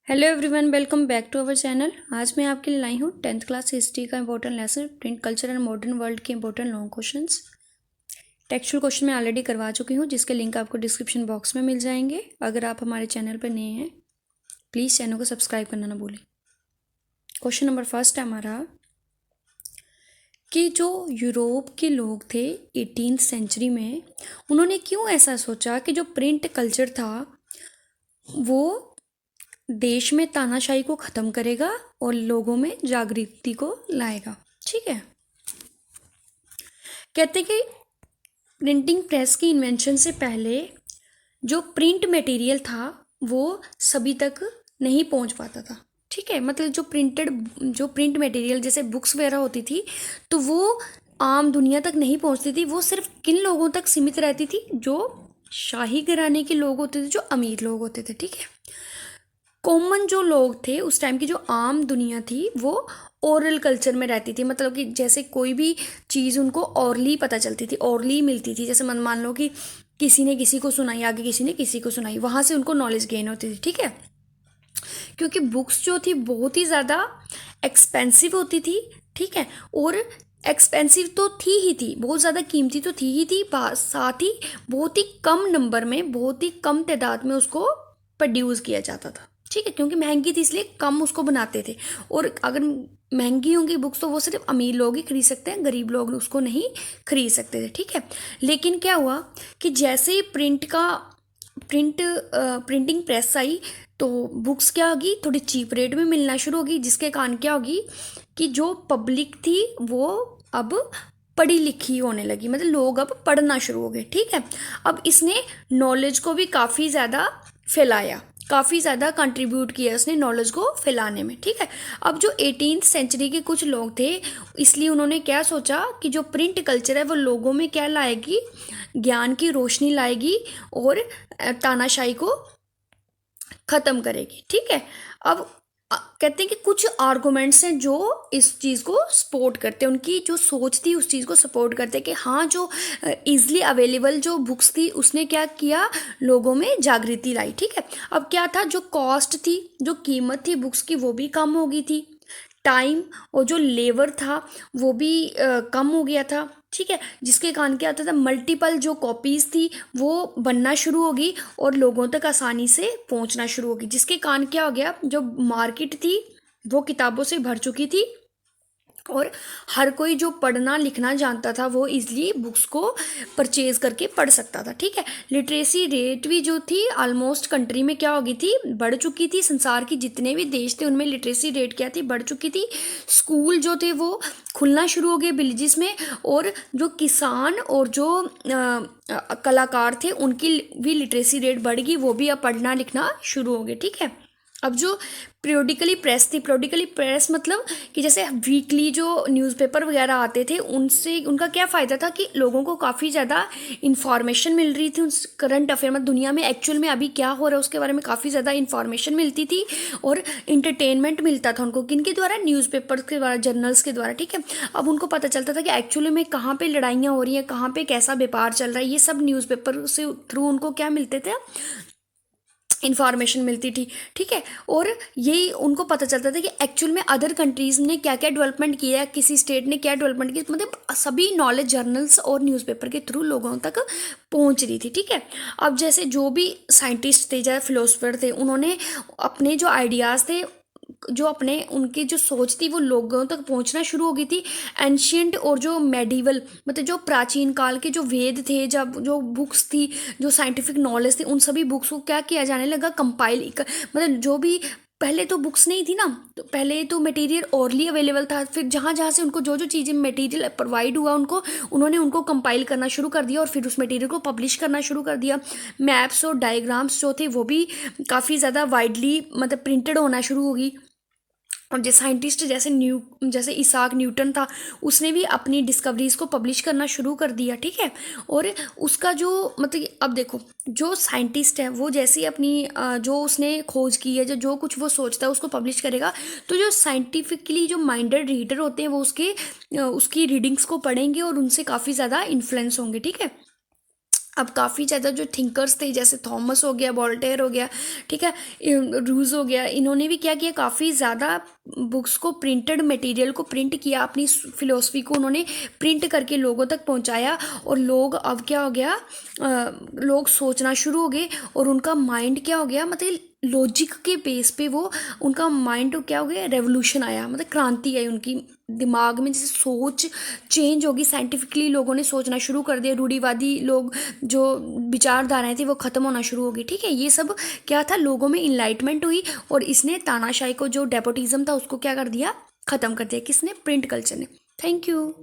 Hello everyone, welcome back to our channel. आज मैं आपके लिए लाई हूँ 10th क्लास हिस्ट्री का important lesson, print culture and modern world के important long questions. Textual question मैं ऑलरेडी करवा चुकी हूँ, जिसके लिंक आपको डिस्क्रिप्शन बॉक्स में मिल जाएंगे। अगर आप हमारे चैनल पर नए हैं, प्लीज़ चैनल को सब्सक्राइब करना ना भूलें। क्वेश्चन नंबर फर्स्ट है हमारा कि जो यूरोप के लोग थे 18th सेंचुरी में, उन्होंने क्यों ऐसा सोचा कि जो प्रिंट कल्चर था वो देश में तानाशाही को ख़त्म करेगा और लोगों में जागृति को लाएगा। ठीक है, कहते हैं कि प्रिंटिंग प्रेस की इन्वेंशन से पहले जो प्रिंट मटेरियल था वो सभी तक नहीं पहुंच पाता था। ठीक है, मतलब जो प्रिंट मटेरियल जैसे बुक्स वगैरह होती थी तो वो आम दुनिया तक नहीं पहुंचती थी। वो सिर्फ किन लोगों तक सीमित रहती थी? जो शाही घराने के लोग होते थे, जो अमीर लोग होते थे। ठीक है, कॉमन जो लोग थे उस टाइम की, जो आम दुनिया थी, वो ओरल कल्चर में रहती थी। मतलब कि जैसे कोई भी चीज़ उनको ओरली पता चलती थी, ओरली मिलती थी। जैसे मान लो कि किसी ने किसी को सुनाई, आगे किसी ने किसी को सुनाई, वहाँ से उनको नॉलेज गेन होती थी। ठीक है, क्योंकि बुक्स जो थी बहुत ही ज़्यादा एक्सपेंसिव होती थी। ठीक है, और एक्सपेंसिव तो थी ही थी, बहुत ज़्यादा कीमती तो थी ही थी, साथ ही बहुत ही कम नंबर में, बहुत ही कम तादाद में उसको प्रोड्यूस किया जाता था। ठीक है, क्योंकि महंगी थी इसलिए कम उसको बनाते थे। और अगर महंगी होंगी बुक्स तो वो सिर्फ अमीर लोग ही खरीद सकते हैं, गरीब लोग उसको नहीं खरीद सकते थे। ठीक है, लेकिन क्या हुआ कि जैसे ही प्रिंटिंग प्रेस आई तो बुक्स क्या होगी, थोड़ी चीप रेट में मिलना शुरू होगी, जिसके कारण क्या होगी कि जो पब्लिक थी वो अब पढ़ी लिखी होने लगी, मतलब लोग अब पढ़ना शुरू हो गए। ठीक है, अब इसने नॉलेज को भी काफ़ी ज़्यादा फैलाया, काफ़ी ज़्यादा कंट्रीब्यूट किया उसने नॉलेज को फैलाने में। ठीक है, अब जो 18th सेंचुरी के कुछ लोग थे, इसलिए उन्होंने क्या सोचा कि जो प्रिंट कल्चर है वो लोगों में क्या लाएगी, ज्ञान की रोशनी लाएगी और तानाशाही को ख़त्म करेगी। ठीक है, अब कहते हैं कि कुछ आर्गूमेंट्स हैं जो इस चीज़ को सपोर्ट करते हैं, उनकी जो सोच थी उस चीज़ को सपोर्ट करते हैं कि हाँ, जो इजीली अवेलेबल जो बुक्स थी उसने क्या किया, लोगों में जागृति लाई। ठीक है, अब क्या था, जो कॉस्ट थी, जो कीमत थी बुक्स की, वो भी कम हो गई थी। टाइम और जो लेबर था वो भी कम हो गया था। ठीक है, जिसके कारण क्या होता था, मल्टीपल जो कॉपीज़ थी वो बनना शुरू होगी और लोगों तक आसानी से पहुंचना शुरू होगी, जिसके कारण क्या हो गया, जो मार्केट थी वो किताबों से भर चुकी थी और हर कोई जो पढ़ना लिखना जानता था वो इजली बुक्स को परचेज करके पढ़ सकता था। ठीक है, लिटरेसी रेट भी जो थी ऑलमोस्ट कंट्री में क्या हो गई थी, बढ़ चुकी थी। संसार की जितने भी देश थे उनमें लिटरेसी रेट क्या थी, बढ़ चुकी थी। स्कूल जो थे वो खुलना शुरू हो गए विलेजेस में, और जो किसान और जो कलाकार थे उनकी भी लिटरेसी रेट बढ़ गई, वो भी अब पढ़ना लिखना शुरू हो गए। ठीक है, अब जो पीरियोडिकली प्रेस थी, पीरियोडिकली प्रेस मतलब कि जैसे वीकली जो न्यूज़पेपर वगैरह आते थे, उनसे उनका क्या फ़ायदा था कि लोगों को काफ़ी ज़्यादा इन्फॉर्मेशन मिल रही थी उस करंट अफेयर में, दुनिया में एक्चुअल में अभी क्या हो रहा है उसके बारे में काफ़ी ज़्यादा इन्फॉर्मेशन मिलती थी और इंटरटेनमेंट मिलता था उनको, किनके द्वारा, न्यूज़पेपर्स के द्वारा, जर्नल्स के द्वारा। ठीक है, अब उनको पता चलता था कि एक्चुअली में कहाँ पर लड़ाइयाँ हो रही हैं, कहाँ पर कैसा व्यापार चल रहा है, ये सब न्यूज़पेपर से थ्रू उनको क्या मिलते थे, इंफॉर्मेशन मिलती थी। ठीक है, और यही उनको पता चलता था कि एक्चुअल में अदर कंट्रीज़ ने क्या क्या डेवलपमेंट किया है, किसी स्टेट ने क्या डेवलपमेंट किया, मतलब सभी नॉलेज जर्नल्स और न्यूज़पेपर के थ्रू लोगों तक पहुंच रही थी। ठीक है, अब जैसे जो भी साइंटिस्ट थे या फिलोसफर थे, उन्होंने अपने जो आइडियाज़ थे, जो अपने उनकी जो सोच थी वो लोगों तक पहुंचना शुरू हो गई थी। एंशियंट और जो मेडिवल, मतलब जो प्राचीन काल के जो वेद थे, जब जो बुक्स थी, जो साइंटिफिक नॉलेज थी, उन सभी बुक्स को क्या किया जाने लगा, कंपाइल, मतलब जो भी पहले तो बुक्स नहीं थी ना, तो पहले तो मटेरियल ओरली अवेलेबल था, फिर जहाँ जहाँ से उनको जो जो चीज़ें मटेरियल प्रोवाइड हुआ उनको, उन्होंने उनको कंपाइल करना शुरू कर दिया और फिर उस मटेरियल को पब्लिश करना शुरू कर दिया। मैप्स और डायग्राम्स जो थे वो भी काफ़ी ज़्यादा वाइडली मतलब प्रिंटेड होना शुरू होगी। और जो साइंटिस्ट जैसे इसाक न्यूटन था, उसने भी अपनी डिस्कवरीज को पब्लिश करना शुरू कर दिया। ठीक है, और उसका जो मतलब अब देखो, जो साइंटिस्ट है वो जैसे अपनी जो उसने खोज की है, जो जो कुछ वो सोचता है उसको पब्लिश करेगा, तो जो साइंटिफिकली जो माइंडेड रीडर होते हैं वो उसकी रीडिंग्स को पढ़ेंगे और उनसे काफ़ी ज़्यादा इन्फ्लुएंस होंगे। ठीक है, अब काफ़ी ज़्यादा जो थिंकर्स थे, जैसे थॉमस हो गया, वोल्टेयर हो गया, ठीक है, रूज हो गया, इन्होंने भी क्या किया, काफ़ी ज़्यादा बुक्स को, प्रिंटेड मटेरियल को प्रिंट किया, अपनी फिलोसफी को उन्होंने प्रिंट करके लोगों तक पहुंचाया। और लोग अब क्या हो गया, लोग सोचना शुरू हो गए, और उनका माइंड क्या हो गया, मतलब लॉजिक के बेस पे वो, उनका माइंड क्या हो गया, रेवोल्यूशन आया, मतलब क्रांति आई उनकी दिमाग में, जैसे सोच चेंज होगी, साइंटिफिकली लोगों ने सोचना शुरू कर दिया, रूढ़िवादी लोग जो विचारधाराएं थी वो ख़त्म होना शुरू हो गई। ठीक है, ये सब क्या था, लोगों में इनलाइटमेंट हुई, और इसने तानाशाही को, जो डेपोटिज्म था, उसको क्या कर दिया, ख़त्म कर दिया, किसने, प्रिंट कल्चर ने। Thank you.